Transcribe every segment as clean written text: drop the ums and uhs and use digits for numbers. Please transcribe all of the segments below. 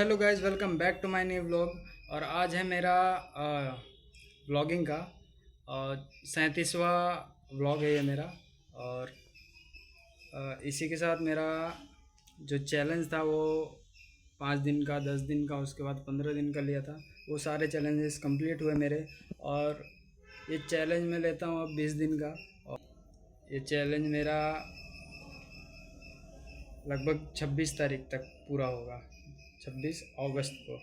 Hello guys, welcome back to my new vlog. और आज है मेरा व्लॉगिंग का 37वां व्लॉग है ये मेरा। और इसी के साथ मेरा जो चैलेंज था वो 5 दिन का, 10 दिन का, उसके बाद 15 दिन का लिया था। वो सारे चैलेंजेस कंप्लीट हुए मेरे। और ये चैलेंज मैं लेता हूँ अब 20 दिन का। और ये चैलेंज मेरा लगभग 26 तारीख तक पूरा होगा, 26 अगस्त को।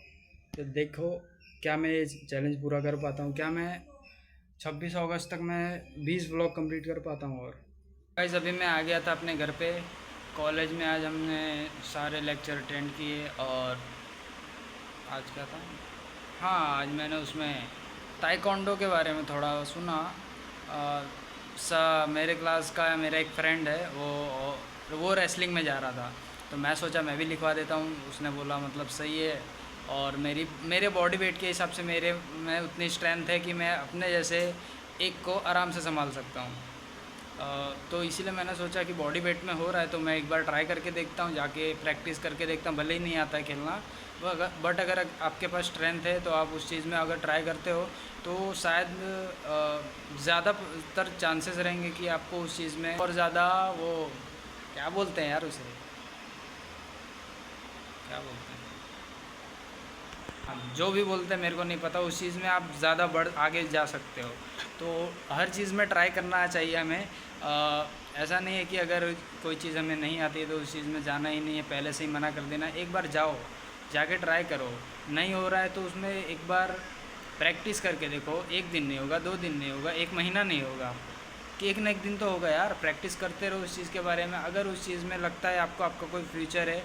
तो देखो क्या मैं ये चैलेंज पूरा कर पाता हूँ, क्या मैं 26 अगस्त तक मैं 20 व्लॉग कंप्लीट कर पाता हूँ। और गाइस अभी मैं आ गया था अपने घर पे। कॉलेज में आज हमने सारे लेक्चर अटेंड किए। और आज क्या था, हाँ आज मैंने उसमें ताइक्वांडो के बारे में थोड़ा सुना। मेरे क्लास का मेरा एक फ्रेंड है, वो रेसलिंग में जा रहा था। तो मैं सोचा मैं भी लिखवा देता हूँ। उसने बोला मतलब सही है। और मेरे बॉडी वेट के हिसाब से मेरे में उतनी स्ट्रेंथ है कि मैं अपने जैसे एक को आराम से संभाल सकता हूँ। तो इसीलिए मैंने सोचा कि बॉडी वेट में हो रहा है तो मैं एक बार ट्राई करके देखता हूँ, जाके प्रैक्टिस करके देखता हूँ। भले ही नहीं आता है खेलना, बट अगर आपके पास स्ट्रेंथ है तो आप उस चीज़ में अगर ट्राई करते हो तो शायद ज़्यादातर चांसेस रहेंगे कि आपको उस चीज़ में और ज़्यादा वो क्या बोलते हैं यार, उसे क्या बोलते हैं, हाँ जो भी बोलते हैं मेरे को नहीं पता, उस चीज़ में आप ज़्यादा बढ़ आगे जा सकते हो। तो हर चीज़ में ट्राई करना चाहिए हमें। ऐसा नहीं है कि अगर कोई चीज़ हमें नहीं आती है तो उस चीज़ में जाना ही नहीं है, पहले से ही मना कर देना। एक बार जाओ, जाके ट्राई करो। नहीं हो रहा है तो उसमें एक बार प्रैक्टिस करके देखो। एक दिन नहीं होगा, 2 दिन नहीं होगा, एक महीना नहीं होगा, कि एक न एक दिन तो होगा यार। प्रैक्टिस करते रहो उस चीज़ के बारे में। अगर उस चीज़ में लगता है आपको आपका कोई फ्यूचर है,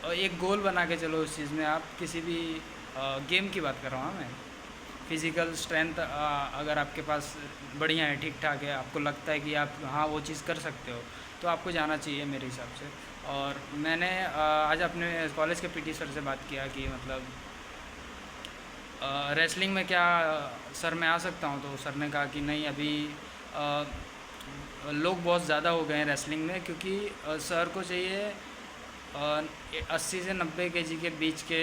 और एक गोल बना के चलो उस चीज़ में। आप किसी भी गेम की बात कर रहा हूँ मैं, फिज़िकल स्ट्रेंथ अगर आपके पास बढ़िया है, ठीक ठाक है, आपको लगता है कि आप हाँ वो चीज़ कर सकते हो, तो आपको जाना चाहिए मेरे हिसाब से। और मैंने आज अपने कॉलेज के पीटी सर से बात किया कि मतलब रेसलिंग में क्या सर मैं आ सकता हूँ। तो सर ने कहा कि नहीं, अभी अ, लोग बहुत ज़्यादा हो गए हैं रेसलिंग में, क्योंकि सर को चाहिए 80 से 90 kg के बीच के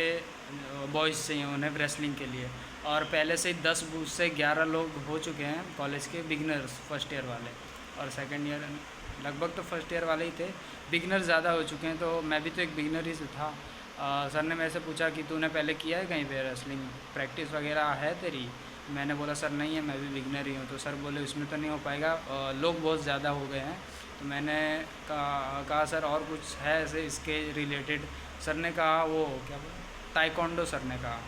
बॉयज़ चाहिए उन्हें रेसलिंग के लिए। और पहले से ही 10 से 11 लोग हो चुके हैं कॉलेज के बिगनर्स, फर्स्ट ईयर वाले। और सेकंड ईयर लगभग तो फर्स्ट ईयर वाले ही थे, बिगनर ज़्यादा हो चुके हैं। तो मैं भी तो एक बिगनर ही से था। सर ने मेरे से पूछा कि तूने पहले किया है कहीं पे रेसलिंग, प्रैक्टिस वगैरह है तेरी। मैंने बोला सर नहीं है, मैं भी बिगनर ही हूँ। तो सर बोले उसमें तो नहीं हो पाएगा, लोग बहुत ज़्यादा हो गए हैं। तो मैंने कहा सर और कुछ है ऐसे इसके रिलेटेड। सर ने कहा वो क्या बोला, ताइक्वांडो। सर ने कहा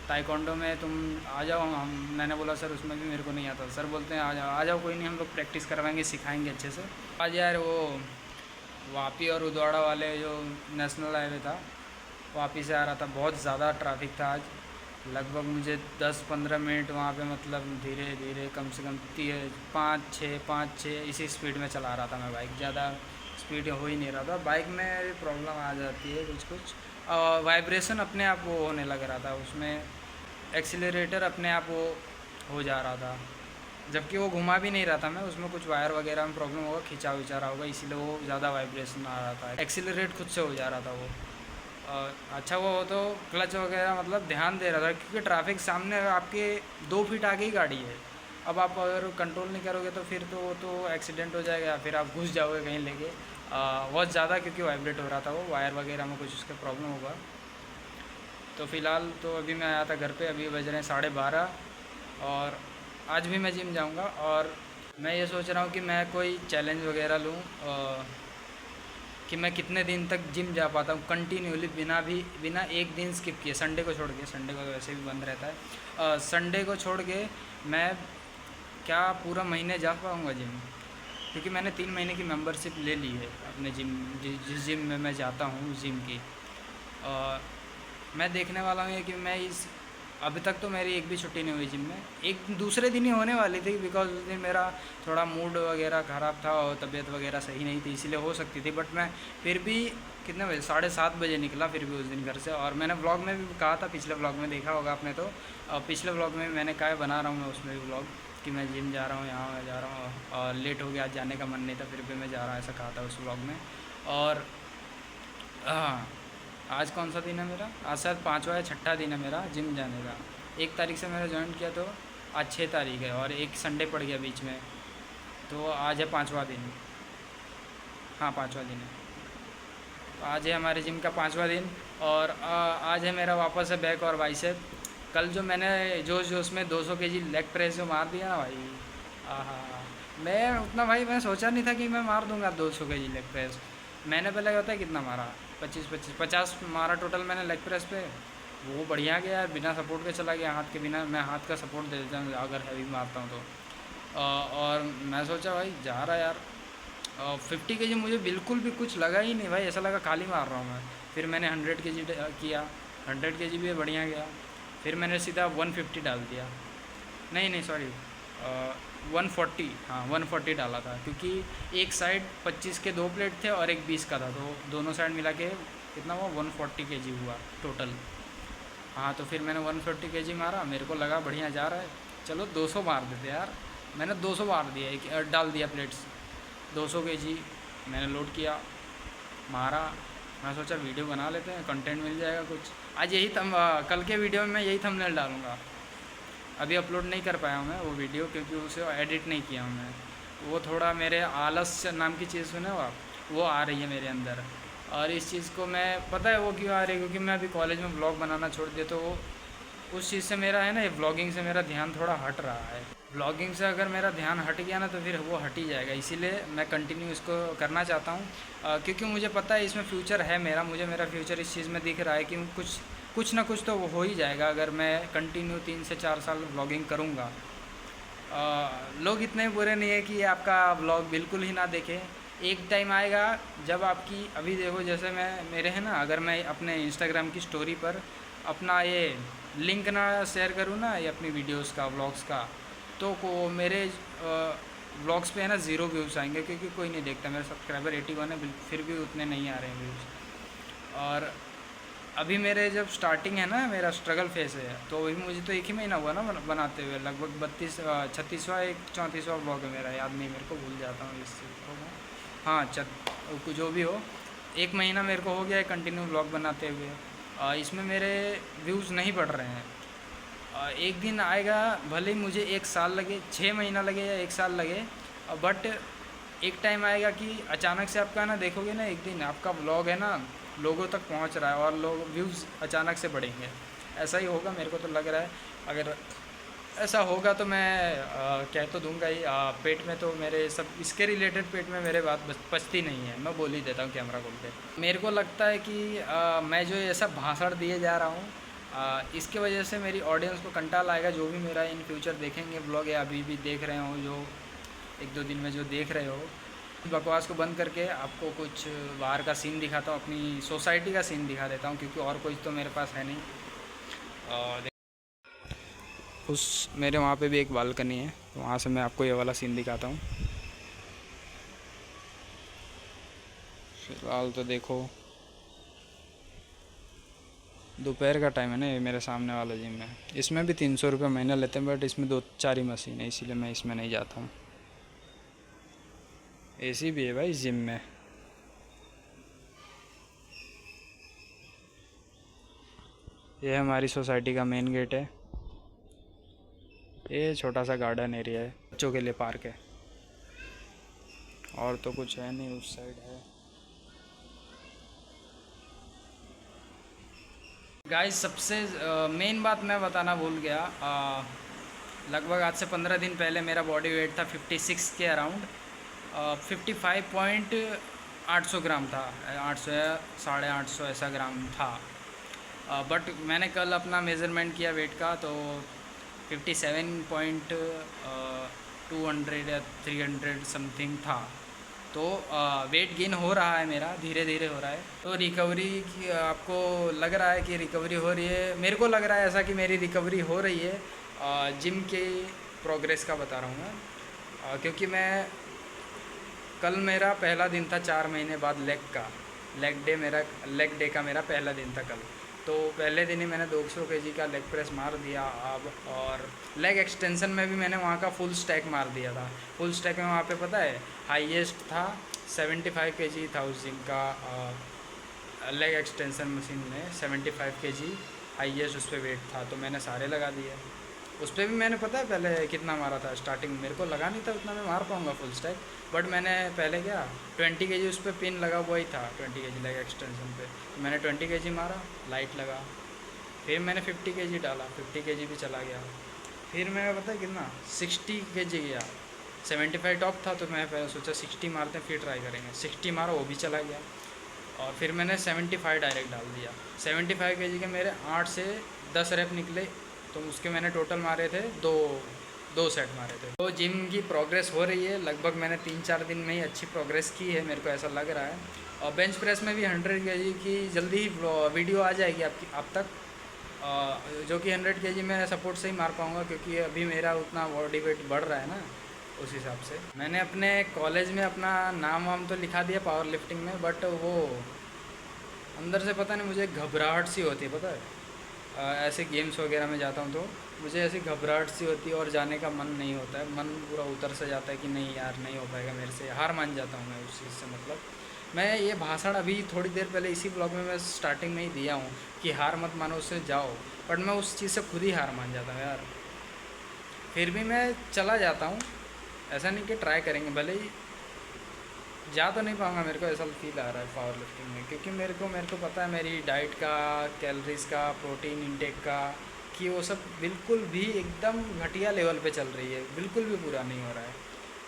ताइक्वांडो में तुम आ जाओ। हम मैंने बोला सर उसमें भी मेरे को नहीं आता। सर बोलते हैं आ जाओ, कोई नहीं, हम लोग प्रैक्टिस करवाएंगे, सिखाएंगे अच्छे से। आज यार वो वापी और उदवाड़ा वाले जो नेशनल हाईवे था, वापी से आ रहा था, बहुत ज़्यादा ट्रैफिक था आज। लगभग मुझे 10-15 मिनट वहाँ पे मतलब धीरे धीरे कम से कम 5-6 इसी स्पीड में चला रहा था मैं बाइक। ज़्यादा स्पीड हो ही नहीं रहा था। बाइक में भी प्रॉब्लम आ जाती है कुछ कुछ, वाइब्रेशन अपने आप वो होने लग रहा था उसमें, एक्सीलरेटर अपने आप वो हो जा रहा था, जबकि वो घुमा भी नहीं रहा था मैं। उसमें कुछ वायर वगैरह में प्रॉब्लम होगा, खिंचा विचा रहा होगा, इसीलिए वो ज़्यादा वाइब्रेशन आ रहा था, एक्सीलरेट खुद से हो जा रहा था वो। अच्छा वो हो तो क्लच वगैरह मतलब ध्यान दे रहा था, क्योंकि ट्रैफिक सामने आपके 2 फीट आगे ही गाड़ी है। अब आप अगर कंट्रोल नहीं करोगे तो फिर तो वो तो एक्सीडेंट हो जाएगा, फिर आप घुस जाओगे कहीं लेके। बहुत ज़्यादा क्योंकि वाइब्रेट हो रहा था वो, वायर वगैरह में कुछ उसका प्रॉब्लम होगा। तो फ़िलहाल तो अभी मैं आया था घर पे, अभी बज रहे हैं 12:30। और आज भी मैं जिम जाऊंगा। और मैं ये सोच रहा हूँ कि मैं कोई चैलेंज वगैरह लूँ, कि मैं कितने दिन तक जिम जा पाता हूँ कंटिन्यूली, बिना एक दिन स्किप किए, संडे को छोड़ के। संडे को तो वैसे भी बंद रहता है, संडे को छोड़ के मैं क्या पूरा महीने जा पाऊँगा जिम। क्योंकि मैंने 3 महीने की मेंबरशिप ले ली है अपने जिम, जिस जिम में मैं जाता हूँ जिम की। मैं देखने वाला हूँ ये कि मैं इस अभी तक तो मेरी एक भी छुट्टी नहीं हुई जिम में। एक दूसरे दिन ही होने वाली थी, बिकॉज उस दिन मेरा थोड़ा मूड वगैरह ख़राब था और तबीयत वगैरह सही नहीं थी, इसलिए हो सकती थी। बट मैं फिर भी कितने बजे, 7:30 बजे निकला फिर भी उस दिन घर से। और मैंने व्लॉग में भी कहा था, पिछले व्लॉग में देखा होगा आपने तो, पिछले व्लॉग में मैंने कहा बना रहा हूँ मैं उसमें भी व्लॉग, कि मैं जिम जा रहा हूँ, यहाँ मैं जा रहा हूँ, और लेट हो गया, आज जाने का मन नहीं था, फिर भी मैं जा रहा हूँ, ऐसा कहा था उस व्लॉग में। और हाँ, आज कौन सा दिन है मेरा? आज शायद 5वां या 6ठा दिन है मेरा जिम जाने का। 1 तारीख से मैंने जॉइन किया, तो आज 6 तारीख है और एक संडे पड़ गया बीच में, तो आज है 5वां दिन। हाँ, 5वां दिन है। तो आज है हमारे जिम का 5वां दिन, और आज है मेरा वापस से बैक और बाइसेप। कल जो मैंने जोश जोश में 200 केजी लेग प्रेस जो मार दिया ना भाई, आहा, मैं उतना भाई मैं सोचा नहीं था कि मैं मार दूंगा 200 केजी लेग प्रेस। मैंने पहले पता है कितना मारा? 50 मारा टोटल मैंने लेग प्रेस पे। वो बढ़िया गया यार, बिना सपोर्ट के चला गया, हाथ के बिना। मैं हाथ का सपोर्ट दे देता हूँ अगर हैवी मारता हूँ तो। और मैं सोचा भाई जा रहा यार। 50 केजी मुझे बिल्कुल भी कुछ लगा ही नहीं भाई, ऐसा लगा खाली मार रहा हूँ मैं। फिर मैंने 100 केजी किया, 100 केजी भी बढ़िया गया। फिर मैंने सीधा 150 डाल दिया, नहीं नहीं सॉरी, 140, हाँ 140 डाला था, क्योंकि एक साइड 25 के 2 प्लेट थे और एक 20 का था, तो दोनों साइड मिला के कितना हुआ? 140 केजी हुआ टोटल। हाँ, तो फिर मैंने 140 केजी मारा, मेरे को लगा बढ़िया जा रहा है, चलो 200 मार देते यार। मैंने 200 मार दिया, एक डाल दिया प्लेट्स। 200 केजी मैंने लोड किया, मारा। मैं सोचा वीडियो बना लेते हैं, कंटेंट मिल जाएगा कुछ। आज यही कल के वीडियो में मैं यही थंबनेल डालूँगा। अभी अपलोड नहीं कर पाया हूँ मैं वो वीडियो, क्योंकि उसे एडिट नहीं किया हूँ मैं। वो थोड़ा मेरे आलस नाम की चीज़ सुने हो आप, वो आ रही है मेरे अंदर। और इस चीज़ को मैं, पता है वो क्यों आ रही है? क्योंकि मैं अभी कॉलेज में ब्लॉग बनाना छोड़ दिया, तो वो उस चीज़ से मेरा है ना, ये व्लॉगिंग से मेरा ध्यान थोड़ा हट रहा है। व्लॉगिंग से अगर मेरा ध्यान हट गया ना, तो फिर वो हट ही जाएगा। इसीलिए मैं कंटिन्यू इसको करना चाहता हूँ, क्योंकि मुझे पता है इसमें फ्यूचर है मेरा। मुझे मेरा फ्यूचर इस चीज़ में दिख रहा है कि कुछ ना कुछ तो वो हो ही जाएगा अगर मैं कंटिन्यू 3 से 4 साल व्लॉगिंग करूँगा। लोग इतने बुरे नहीं है कि आपका व्लॉग बिल्कुल ही ना देखें। एक टाइम आएगा जब आपकी, अभी देखो जैसे मेरे है ना, अगर मैं अपने इंस्टाग्राम की स्टोरी पर अपना ये लिंक ना शेयर करूँ ना, ये अपनी वीडियोस का, व्लॉग्स का, तो को मेरे व्लॉग्स पे है ना 0 व्यूज़ आएंगे, क्योंकि कोई नहीं देखता। मेरे सब्सक्राइबर 81 है, फिर भी उतने नहीं आ रहे हैं व्यूज़। और अभी मेरे जब स्टार्टिंग है ना, मेरा स्ट्रगल फेस है, तो अभी मुझे तो 1 ही महीना हुआ ना बनाते हुए। लगभग 36वां एक 34वां व्लॉग है मेरा, याद नहीं मेरे को, भूल जाता हूँ इस चीज़ को मैं। हाँ, जो भी हो, 1 महीना मेरे को हो गया है कंटिन्यू व्लॉग बनाते हुए। इसमें मेरे व्यूज़ नहीं बढ़ रहे हैं। एक दिन आएगा, भले ही मुझे 1 साल लगे, 6 महीना लगे या 1 साल लगे, बट एक टाइम आएगा कि अचानक से आपका ना, देखोगे ना एक दिन आपका व्लॉग है ना लोगों तक पहुंच रहा है, और लोग व्यूज़ अचानक से बढ़ेंगे। ऐसा ही होगा, मेरे को तो लग रहा है। अगर ऐसा होगा तो मैं कह तो दूंगा ही। पेट में तो मेरे सब इसके रिलेटेड, पेट में मेरे बात पचती नहीं है, मैं बोल ही देता हूँ कैमरा खोल के। मेरे को लगता है कि मैं जो ये सब भाषण दिए जा रहा हूँ, इसके वजह से मेरी ऑडियंस को कंटाल आएगा। जो भी मेरा इन फ्यूचर देखेंगे ब्लॉग, या अभी भी देख रहे हो, जो 1-2 दिन में जो देख रहे हो, बकवास को बंद करके आपको कुछ बाहर का सीन दिखाता हूँ, अपनी सोसाइटी का सीन दिखा देता हूँ, क्योंकि और कुछ तो मेरे पास है नहीं। उस मेरे वहाँ पे भी एक बालकनी है, तो वहाँ से मैं आपको ये वाला सीन दिखाता हूँ। फिलहाल तो देखो दोपहर का टाइम है ना, ये मेरे सामने वाला जिम है। इसमें भी 300 रुपये महीना लेते हैं, बट इसमें 2-4 ही मशीन है, इसीलिए मैं इसमें नहीं जाता हूँ। एसी भी है भाई इस जिम में। ये हमारी सोसाइटी का मेन गेट है। ये छोटा सा गार्डन एरिया है, बच्चों के लिए पार्क है, और तो कुछ है नहीं। उस साइड है। गाइस, सबसे मेन बात मैं बताना भूल गया। लगभग आज से 15 दिन पहले मेरा बॉडी वेट था 56 के अराउंड। 55.800 ग्राम था, 800 या 850 ऐसा ग्राम था। बट मैंने कल अपना मेज़रमेंट किया वेट का, तो 57.200 या 300 समथिंग था। तो वेट गेन हो रहा है मेरा, धीरे धीरे हो रहा है। तो रिकवरी की आपको लग रहा है कि रिकवरी हो रही है, मेरे को लग रहा है ऐसा कि मेरी रिकवरी हो रही है। जिम के प्रोग्रेस का बता रहा हूँ मैं, क्योंकि मैं कल मेरा पहला दिन था 4 महीने बाद लेग डे का मेरा पहला दिन था कल। तो पहले दिन ही मैंने 200 केजी का लेग प्रेस मार दिया। अब और लेग एक्सटेंशन में भी मैंने वहाँ का फुल स्टैक मार दिया था। फुल स्टैक में वहाँ पे पता है हाईएस्ट था 75 केजी था उस दिन का लेग एक्सटेंशन मशीन में 75 केजी हाईएस्ट उस पर वेट था, तो मैंने सारे लगा दिए। उस पर भी मैंने पता है पहले कितना मारा था, स्टार्टिंग मेरे को लगा नहीं था उतना मैं मार पाऊँगा फुल स्टैक, बट मैंने पहले क्या 20 केजी उस पर पिन लगा हुआ ही था, 20 केजी लेग एक्सटेंशन पे, तो मैंने 20 केजी मारा, लाइट लगा। फिर मैंने 50 केजी डाला, 50 केजी भी चला गया। फिर मैं पता है कितना 60 केजी गया, 75 टॉप था, तो मैं पहले सोचा 60 मारते हैं फिर ट्राई करेंगे, 60 मारा वो भी चला गया। और फिर मैंने 75 डायरेक्ट डाल दिया। 75 केजी के मेरे 8 से 10 रैप निकले, तो उसके मैंने टोटल मारे थे दो सेट मारे थे। तो जिम की प्रोग्रेस हो रही है, लगभग मैंने 3-4 दिन में ही अच्छी प्रोग्रेस की है, मेरे को ऐसा लग रहा है। और बेंच प्रेस में भी 100 केजी की जल्दी ही वीडियो आ जाएगी आप तक, जो कि 100 केजी मैं सपोर्ट से ही मार पाऊँगा, क्योंकि अभी मेरा उतना बॉडी वेट बढ़ रहा है ना, उस हिसाब से। मैंने अपने कॉलेज में अपना नाम वाम तो लिखा दिया पावर लिफ्टिंग में, बट वो अंदर से पता नहीं मुझे घबराहट सी होती है, पता है। ऐसे गेम्स वगैरह में जाता हूँ तो मुझे ऐसी घबराहट सी होती है और जाने का मन नहीं होता है, मन पूरा उतर से जाता है कि नहीं यार नहीं हो पाएगा मेरे से, हार मान जाता हूँ मैं उस चीज़ से। मतलब मैं ये भाषण अभी थोड़ी देर पहले इसी ब्लॉग में मैं स्टार्टिंग में ही दिया हूँ कि हार मत मानो, उससे जाओ, बट मैं उस चीज़ से खुद ही हार मान जाता हूँ यार। फिर भी मैं चला जाता हूँ, ऐसा नहीं कि ट्राई करेंगे, भले ही जा तो नहीं पाऊँगा, मेरे को ऐसा फील आ रहा है पावर लिफ्टिंग में, क्योंकि मेरे को पता है मेरी डाइट का, कैलोरीज का, प्रोटीन इंटेक का, कि वो सब बिल्कुल भी एकदम घटिया लेवल पे चल रही है, बिल्कुल भी पूरा नहीं हो रहा है।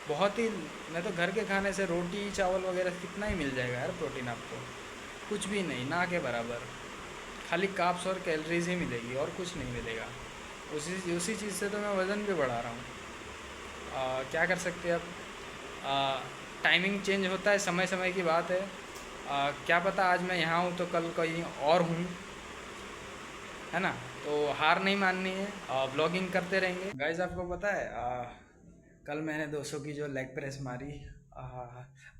बहुत ही, मैं तो घर के खाने से रोटी चावल वगैरह कितना ही मिल जाएगा यार प्रोटीन आपको, कुछ भी नहीं, ना के बराबर। खाली कार्ब्स और कैलोरीज ही मिलेगी और कुछ नहीं मिलेगा। उसी चीज़ से तो मैं वज़न भी बढ़ा रहा हूँ। क्या कर सकते हैं अब, टाइमिंग चेंज होता है, समय समय की बात है। क्या पता आज मैं यहाँ हूँ तो कल कहीं और हूँ, है ना। तो हार नहीं माननी है, ब्लॉगिंग करते रहेंगे। गाइस आपको पता है कल मैंने 200 की जो लेग प्रेस मारी,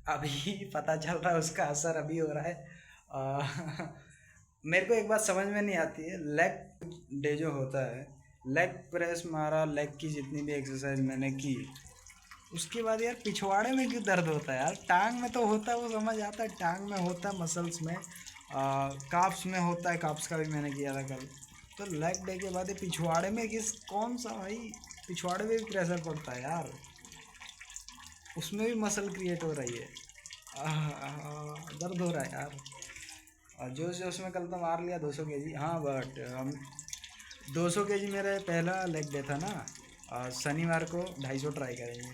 अभी पता चल रहा है उसका असर अभी हो रहा है। मेरे को एक बात समझ में नहीं आती है, लेग डे जो होता है, लेग प्रेस मारा, लेग की जितनी भी एक्सरसाइज मैंने की, उसके बाद यार पिछवाड़े में क्यों दर्द होता है यार। टांग में तो होता है, वो समझ आता है, टांग में होता है, मसल्स में, काफ्स में होता है, काफ्स का भी मैंने किया था कल। तो लेग डे के बाद ये पिछवाड़े में कौन सा भाई, पिछवाड़े में भी प्रेशर पड़ता है यार, उसमें भी मसल क्रिएट हो रही है। दर्द हो रहा है यार। जोश जोश में कल तो मार लिया 200 केजी, हाँ, बट हम 200 केजी मेरा पहला लेग डे था ना। शनिवार को 250 ट्राई करेंगे।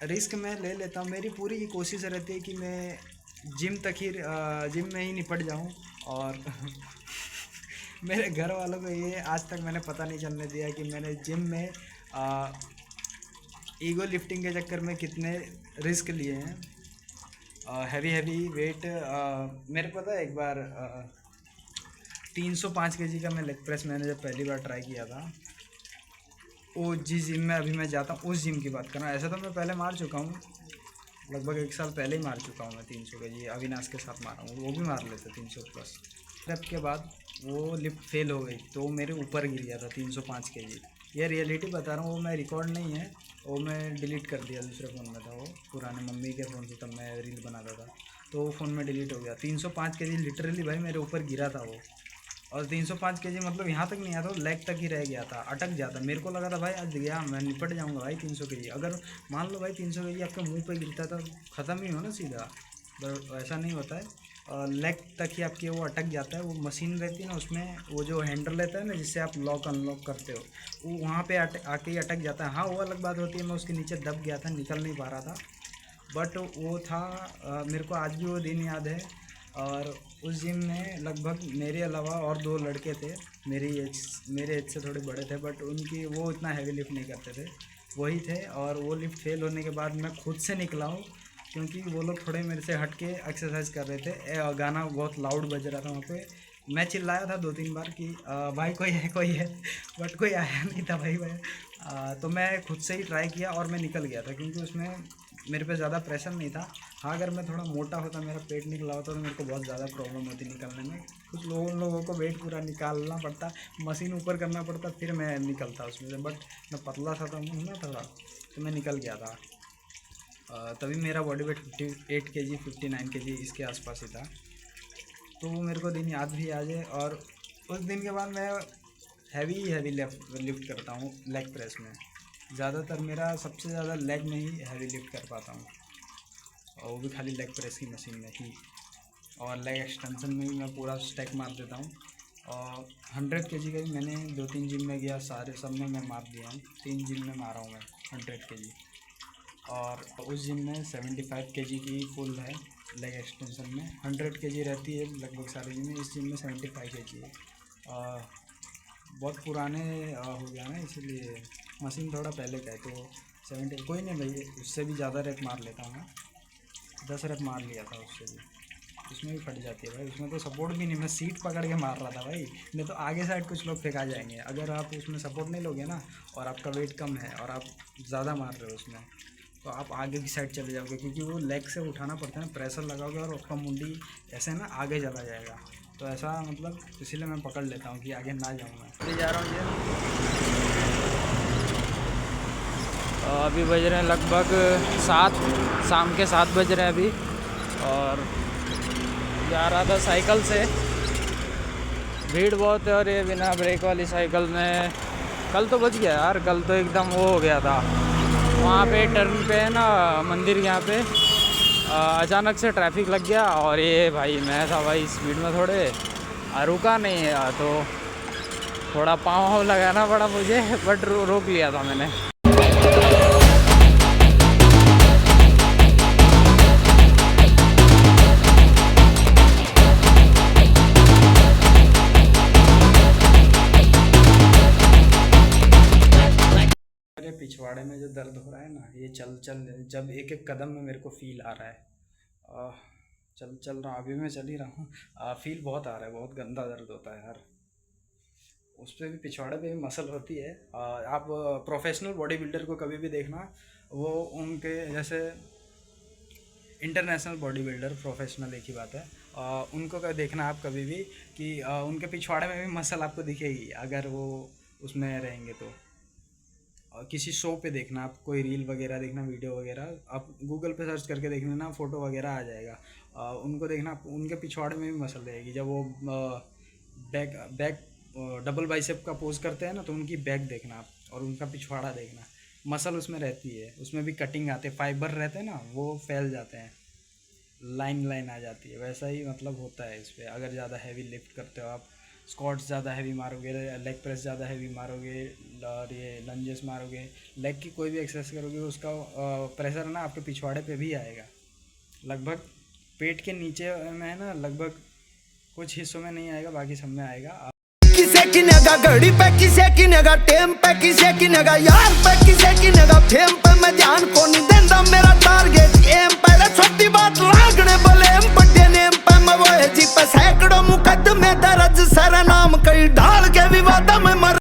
रिस्क मैं ले लेता हूँ, मेरी पूरी कोशिश रहती है कि मैं जिम में ही निपट जाऊँ। और मेरे घर वालों को ये आज तक मैंने पता नहीं चलने दिया कि मैंने जिम में ईगो लिफ्टिंग के चक्कर में कितने रिस्क लिए हैं। हैवी वेट, मेरे पता है एक बार 305 केजी का मैं लेग प्रेस मैंने जब पहली बार ट्राई किया था, वो जिस जिम में अभी मैं जाता हूँ उस जिम की बात कर रहा हूँ। ऐसा तो मैं पहले मार चुका हूँ, लगभग 1 साल पहले ही मार चुका हूँ मैं 300 केजी, अविनाश के साथ मारा हूँ, वो भी मार लेते 300 प्लस। रेप के बाद वो लिफ्ट फेल हो गई तो मेरे ऊपर गिर गया था 305 केजी। ये रियलिटी बता रहा हूँ, वो मैं रिकॉर्ड नहीं है, वो मैं डिलीट कर दिया, दूसरे फ़ोन में था वो, पुराने मम्मी के फ़ोन से तब मैं रील बनाता था, तो वो फ़ोन में डिलीट हो गया। 305 केजी लिटरली भाई मेरे ऊपर गिरा था वो, और 305 केजी मतलब यहाँ तक नहीं आया था, लेग तक ही रह गया था, अटक जाता। मेरे को लगा था भाई आज गया मैं निपट जाऊँगा भाई 300 केजी। अगर मान लो भाई 300 केजी आपके मुंह पे गिरता तो ख़त्म ही हो ना सीधा, पर ऐसा नहीं होता है। लेग तक ही आपके वो अटक जाता है। वो मशीन रहती है ना, उसमें वो जो हैंडल रहता है ना जिससे आप लॉक अनलॉक करते हो, वो वहाँ पे आके ही अटक जाता है। हाँ, वो अलग बात होती है, मैं उसके नीचे दब गया था, निकल नहीं पा रहा था, बट वो था। मेरे को आज भी वो दिन याद है। और उस जिम में लगभग मेरे अलावा और 2 लड़के थे, मेरे एज से थोड़े बड़े थे, बट उनकी वो इतना हैवी लिफ्ट नहीं करते थे, वही थे। और वो लिफ्ट फेल होने के बाद मैं खुद से निकला हूँ, क्योंकि वो लोग थोड़े मेरे से हट के एक्सरसाइज कर रहे थे। गाना बहुत लाउड बज रहा था वहाँ पे, मैं चिल्लाया था 2-3 बार कि भाई कोई है, बट कोई आया नहीं था भाई। तो मैं खुद से ही ट्राई किया और मैं निकल गया था, क्योंकि उसमें मेरे पे ज़्यादा प्रेशर नहीं था। हाँ, अगर मैं थोड़ा मोटा होता, मेरा पेट निकला होता, तो मेरे को बहुत ज़्यादा प्रॉब्लम होती निकलने में। कुछ लोगों को वेट पूरा निकालना पड़ता, मशीन ऊपर करना पड़ता, फिर मैं निकलता उसमें से, बट मैं पतला सा था हूँ ना थोड़ा, तो मैं निकल गया था। तभी मेरा बॉडी वेट 58 केजी 59 केजी इसके आसपास ही था। तो वो मेरे को दिन याद भी आ जाए। और उस दिन के बाद मैं हैवी लिफ्ट करता हूँ लेग प्रेस में। ज़्यादातर मेरा सबसे ज़्यादा लेग में ही हैवी लिफ्ट कर पाता हूँ, और वो भी खाली लेग प्रेस की मशीन में ही। और लेग एक्सटेंशन में भी मैं पूरा स्टैक मार देता हूँ। और 100 केजी का भी मैंने 2-3 जिम में गया, सारे सब में मैं मार दिया हूँ। 3 जिम में मारा हूँ मैं 100 केजी। और उस जिम में 75 केजी की फुल है लेग एक्सटेंशन में। 100 केजी रहती है लगभग सारे जिम में, इस जिम में 75 केजी है। बहुत पुराने हो गया ना, इसलिए मशीन थोड़ा पहले का है, तो 70 कोई नहीं भाई, उससे भी ज़्यादा रेप मार लेता हूँ मैं। 10 रेप मार लिया था उससे भी, उसमें भी फट जाती है भाई। उसमें तो सपोर्ट भी नहीं, मैं सीट पकड़ के मार रहा था भाई, नहीं तो आगे साइड कुछ लोग फेंका जाएंगे। अगर आप उसमें सपोर्ट नहीं लोगे ना, और आपका वेट कम है और आप ज़्यादा मार रहे हो उसमें, तो आप आगे की साइड चले जाओगे, क्योंकि वो लेग से उठाना पड़ता है ना, प्रेशर लगाओगे और आपका मुंडी ऐसे ना आगे चला जाएगा। तो ऐसा मतलब इसीलिए मैं पकड़ लेता हूँ कि आगे ना जाऊँ मैं। जा रहा हूँ ये। अभी बज रहे हैं लगभग 7, शाम के 7 बज रहे हैं अभी। और जा रहा था साइकिल से, भीड़ बहुत है। और ये बिना ब्रेक वाली साइकिल में कल तो बच गया यार, कल तो एकदम वो हो गया था। वहाँ पे टर्न पे है ना मंदिर, यहाँ पे अचानक से ट्रैफिक लग गया। और ये भाई मैं था भाई स्पीड में थोड़े, रुका नहीं है, तो थोड़ा पाँव लगाना पड़ा मुझे, बट रोक लिया था मैंने। मेरे पिछवाड़े में जो दर्द हो रहा है ना, ये चल जब एक एक कदम में मेरे को फील आ रहा है। चल रहा हूँ, अभी मैं चल ही रहा हूँ। फील बहुत आ रहा है, बहुत गंदा दर्द होता है यार। उस पर भी, पिछवाड़े पे भी मसल होती है। आप प्रोफेशनल बॉडी बिल्डर को कभी भी देखना, वो उनके जैसे इंटरनेशनल बॉडी बिल्डर, प्रोफेशनल एक ही बात है। उनको का देखना आप कभी भी कि उनके पिछवाड़े में भी मसल आपको दिखेगी, अगर वो उसमें रहेंगे तो। किसी शो पे देखना आप, कोई रील वगैरह देखना, वीडियो वगैरह आप गूगल पे सर्च करके देख लेना, फ़ोटो वगैरह आ जाएगा। उनको देखना, उनके पिछवाड़े में भी मसल रहेगी। जब वो बैक डबल बाइसेप का पोज करते हैं ना, तो उनकी बैक देखना आप, और उनका पिछवाड़ा देखना, मसल उसमें रहती है। उसमें भी कटिंग आते हैं, फाइबर रहते हैं ना, वो फैल जाते हैं, लाइन आ जाती है। वैसा ही मतलब होता है इस पर। अगर ज़्यादा हैवी लिफ्ट करते हो आप, स्क्वाट्स ज़्यादा हैवी मारोगे, लेग प्रेस ज़्यादा हैवी मारोगे, और ये लंजेस मारोगे, लेग की कोई भी एक्सरसाइज करोगे, उसका प्रेशर ना आपके पिछवाड़े पे भी आएगा। लगभग पेट के नीचे में है ना, लगभग कुछ हिस्सों में नहीं आएगा, बाकी सब में आएगा। किसे की नगा घड़ी पे, किसे की नगा टेम पे, किसे की नगा यार पे, किसे की नगा फेम पे। मैं ध्यान को नहीं देंदा, मेरा टारगेट एम पे। छोटी बात लागने बोले एम बड़े नेम पे। मैं वो है जी पे सैकड़ों मुकदमे दर्ज, सर नाम कई ढाल